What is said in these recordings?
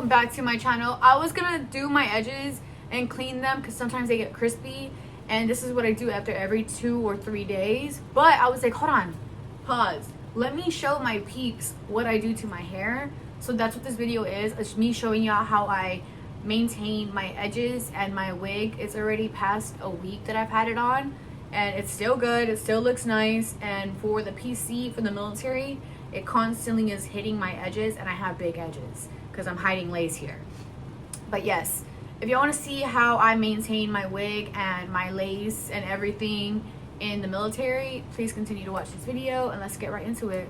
welcome back to my channel. I was gonna do my edges and clean them because sometimes they get crispy, and this is what I do after every 2 or 3 days. But I was like, hold on, pause, let me show my peeps what I do to my hair. So that's what this video is. It's me showing y'all how I maintain my edges and my wig. It's already past a week that I've had it on, and it's still good, it still looks nice. And for the PC, for the military, it constantly is hitting my edges, and I have big edges because I'm hiding lace here. But yes, if you want to see how I maintain my wig and my lace and everything in the military, please continue to watch this video, and let's get right into it.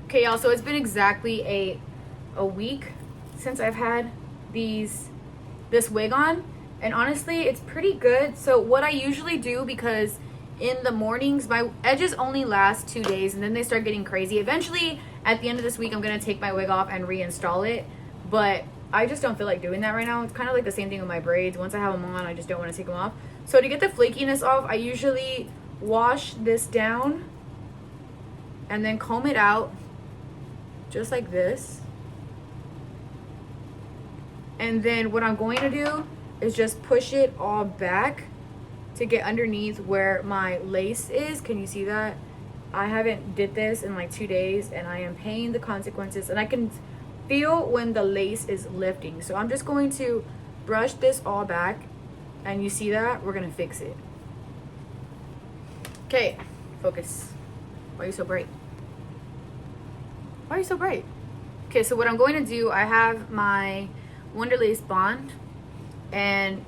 Okay, y'all, so it's been exactly a week since I've had this wig on, and honestly it's pretty good. So what I usually do, because in the mornings my edges only last 2 days and then they start getting crazy. Eventually at the end of this week I'm gonna take my wig off and reinstall it, but I just don't feel like doing that right now. It's kind of like the same thing with my braids. Once I have them on, I just don't want to take them off. So to get the flakiness off, I usually wash this down and then comb it out just like this. And then what I'm going to do is just push it all back to get underneath where my lace is. Can you see that? I haven't did this in like 2 days, and I am paying the consequences, and I can feel when the lace is lifting. So I'm just going to brush this all back, and you see that? We're gonna fix it. Okay, focus. Why are you so bright? Why are you so bright? Okay, so what I'm going to do, I have my Wonder Lace Bond, and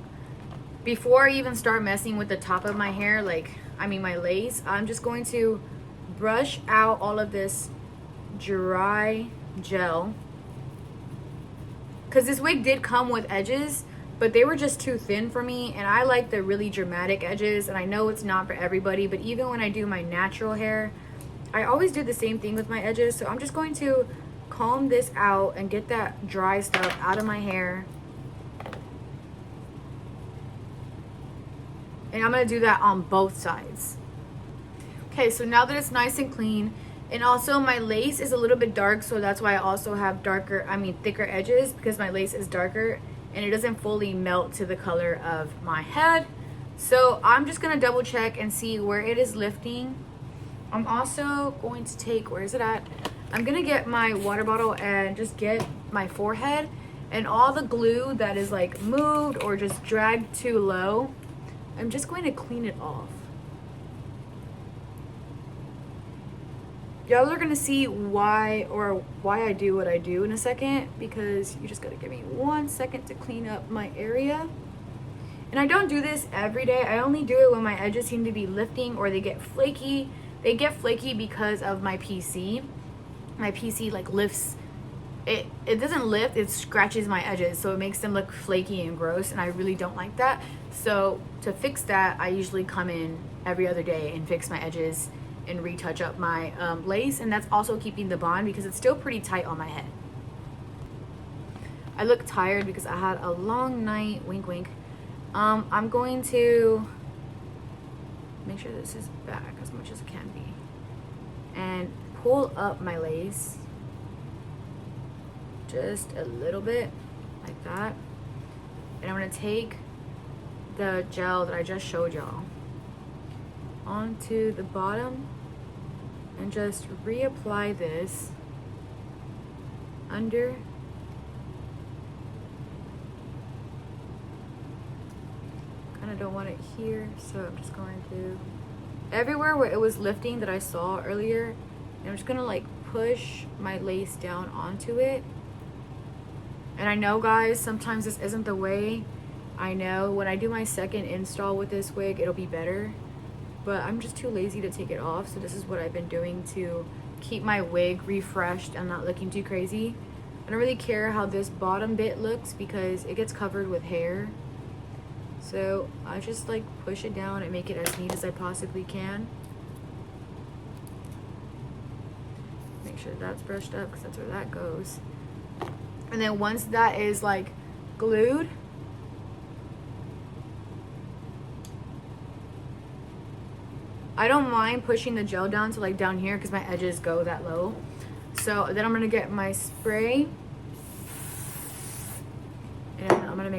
before I even start messing with the top of my hair, my lace, I'm just going to brush out all of this dry gel, because this wig did come with edges, but they were just too thin for me, and I like the really dramatic edges, and I know it's not for everybody, but even when I do my natural hair, I always do the same thing with my edges. So I'm just going to comb this out and get that dry stuff out of my hair. And I'm going to do that on both sides. Okay, so now that it's nice and clean, and also my lace is a little bit dark, so that's why I also have thicker edges, because my lace is darker and it doesn't fully melt to the color of my head. So I'm just going to double check and see where it is lifting. I'm also going to take, where is it at? I'm going to get my water bottle and just get my forehead, and all the glue that is like moved or just dragged too low, I'm just going to clean it off. Y'all are gonna see why I do what I do in a second, because you just gotta give me 1 second to clean up my area. And I don't do this every day. I only do it when my edges seem to be lifting or they get flaky. They get flaky because of my PC. My PC like lifts. It doesn't lift, it scratches my edges, so it makes them look flaky and gross, and I really don't like that. So to fix that, I usually come in every other day and fix my edges and retouch up my lace, and that's also keeping the bond because it's still pretty tight on my head. I look tired because I had a long night, wink wink. I'm going to make sure this is back as much as it can be and pull up my lace just a little bit like that, and I'm going to take the gel that I just showed y'all onto the bottom and just reapply this under. Kind of don't want it here, so I'm just going to everywhere where it was lifting that I saw earlier, and I'm just gonna like push my lace down onto it. And I know, guys, sometimes this isn't the way. I know when I do my second install with this wig, it'll be better, but I'm just too lazy to take it off. So this is what I've been doing to keep my wig refreshed and not looking too crazy. I don't really care how this bottom bit looks because it gets covered with hair. So I just like push it down and make it as neat as I possibly can. Make sure that's brushed up because that's where that goes. And then once that is like glued, I don't mind pushing the gel down to like down here because my edges go that low. So then I'm gonna get my spray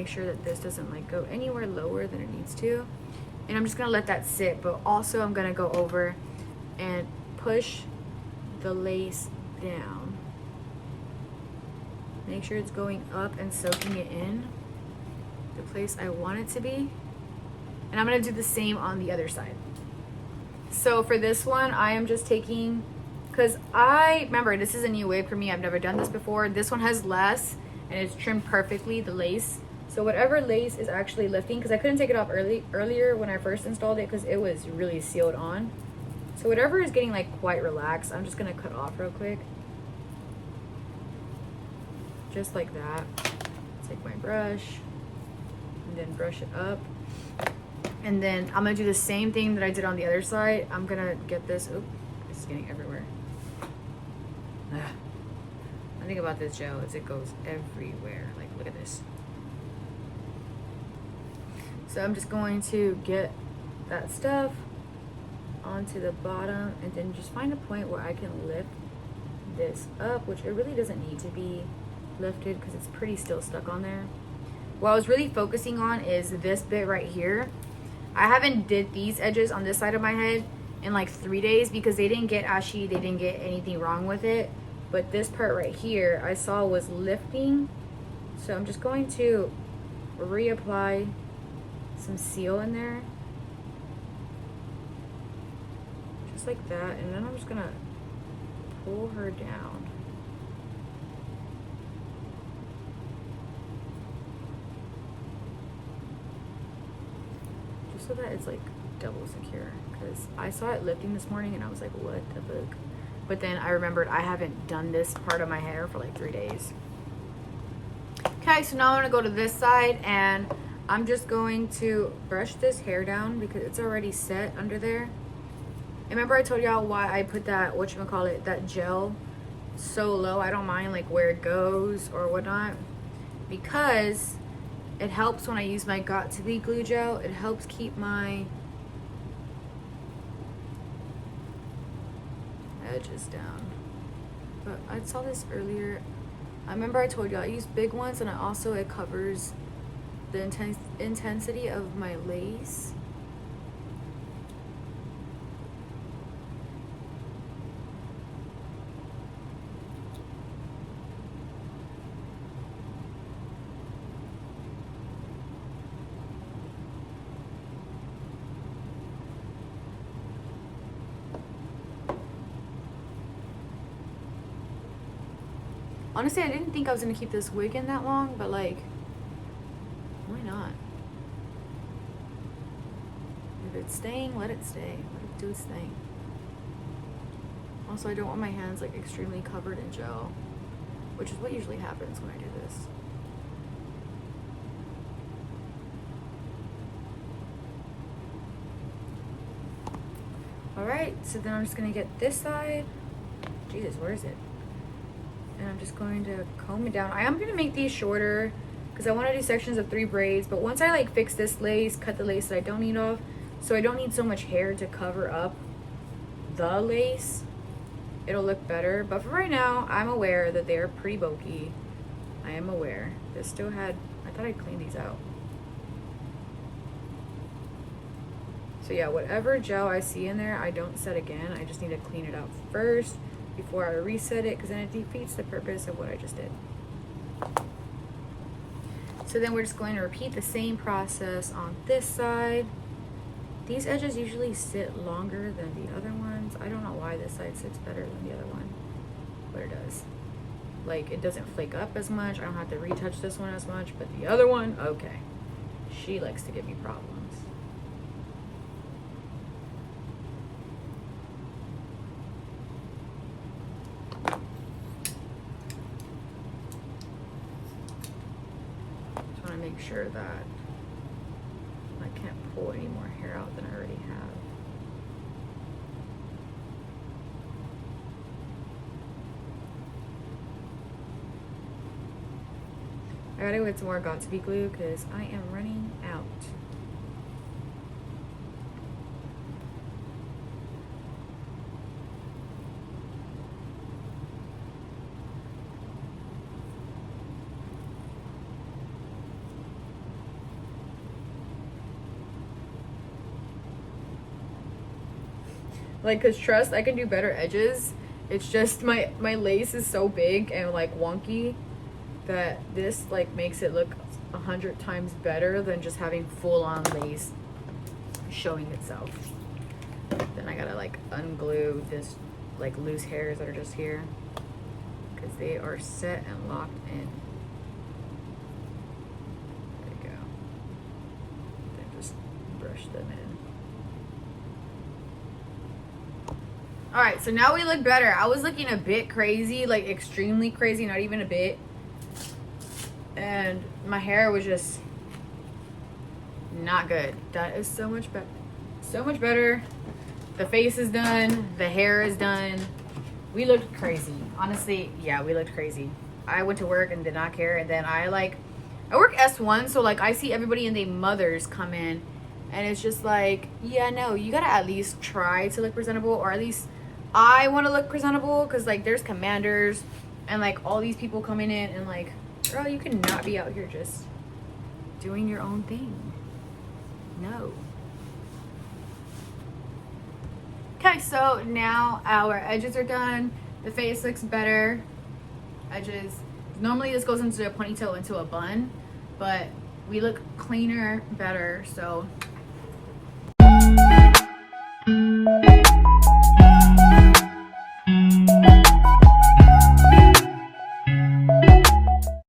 make sure that this doesn't like go anywhere lower than it needs to. And I'm just gonna let that sit, but also I'm gonna go over and push the lace down. Make sure it's going up and soaking it in the place I want it to be. And I'm gonna do the same on the other side. So for this one, I am just taking, because I remember this is a new wig for me. I've never done this before. This one has less and it's trimmed perfectly, the lace. So whatever lace is actually lifting, because I couldn't take it off earlier when I first installed it because it was really sealed on. So whatever is getting like quite relaxed, I'm just gonna cut off real quick. Just like that. Take my brush and then brush it up. And then I'm gonna do the same thing that I did on the other side. I'm gonna get this, oop, it's getting everywhere. Ugh. One thing about this gel is it goes everywhere. Like, look at this. So I'm just going to get that stuff onto the bottom and then just find a point where I can lift this up, which it really doesn't need to be lifted because it's pretty still stuck on there. What I was really focusing on is this bit right here. I haven't did these edges on this side of my head in like 3 days because they didn't get ashy, they didn't get anything wrong with it. But this part right here I saw was lifting. So I'm just going to reapply some seal in there. Just like that. And then I'm just gonna pull her down. Just so that it's like double secure. Because I saw it lifting this morning and I was like, what the fuck? But then I remembered I haven't done this part of my hair for like 3 days. Okay, so now I'm gonna go to this side and I'm just going to brush this hair down because it's already set under there. And remember I told y'all why I put that, whatchamacallit, that gel so low. I don't mind like where it goes or whatnot because it helps when I use my Got2b glue gel. It helps keep my edges down. But I saw this earlier. I remember I told you I use big ones and it covers the intensity of my lace. Honestly, I didn't think I was gonna keep this wig in that long, but like, why not? If it's staying, let it stay. Let it do its thing. Also, I don't want my hands like extremely covered in gel, which is what usually happens when I do this. All right, so then I'm just gonna get this side. Jesus, where is it? And I'm just going to comb it down. I am gonna make these shorter because I want to do sections of 3 braids, but once I like fix this lace, cut the lace that I don't need off, so I don't need so much hair to cover up the lace, it'll look better. But for right now, I'm aware that they're pretty bulky. I am aware. This still had, I thought I'd clean these out. So yeah, whatever gel I see in there, I don't set again. I just need to clean it out first before I reset it, because then it defeats the purpose of what I just did. So then we're just going to repeat the same process on this side. These edges usually sit longer than the other ones. I don't know why this side sits better than the other one, but it does. Like, it doesn't flake up as much. I don't have to retouch this one as much, but the other one, okay. She likes to give me problems. Make sure that I can't pull any more hair out than I already have. I gotta get some more Got2b glue because I am running out. Like, cause trust, I can do better edges. It's just my lace is so big and like wonky that this like makes it look 100 times better than just having full on lace showing itself. Then I gotta like unglue this like loose hairs that are just here because they are set and locked in. There you go. Then just brush them in. All right, so now we look better. I was looking a bit crazy, like extremely crazy, not even a bit. And my hair was just not good. That is so much better. So much better. The face is done. The hair is done. We looked crazy. Honestly, yeah, we looked crazy. I went to work and did not care. And then I work S1, so like I see everybody and their mothers come in. And it's just like, yeah, no, you gotta at least try to look presentable, or at least I want to look presentable, because like there's commanders and like all these people coming in and like, girl, you cannot be out here just doing your own thing. No. Okay, so now our edges are done. The face looks better. Edges. Normally this goes into a ponytail, into a bun, but we look cleaner, better. So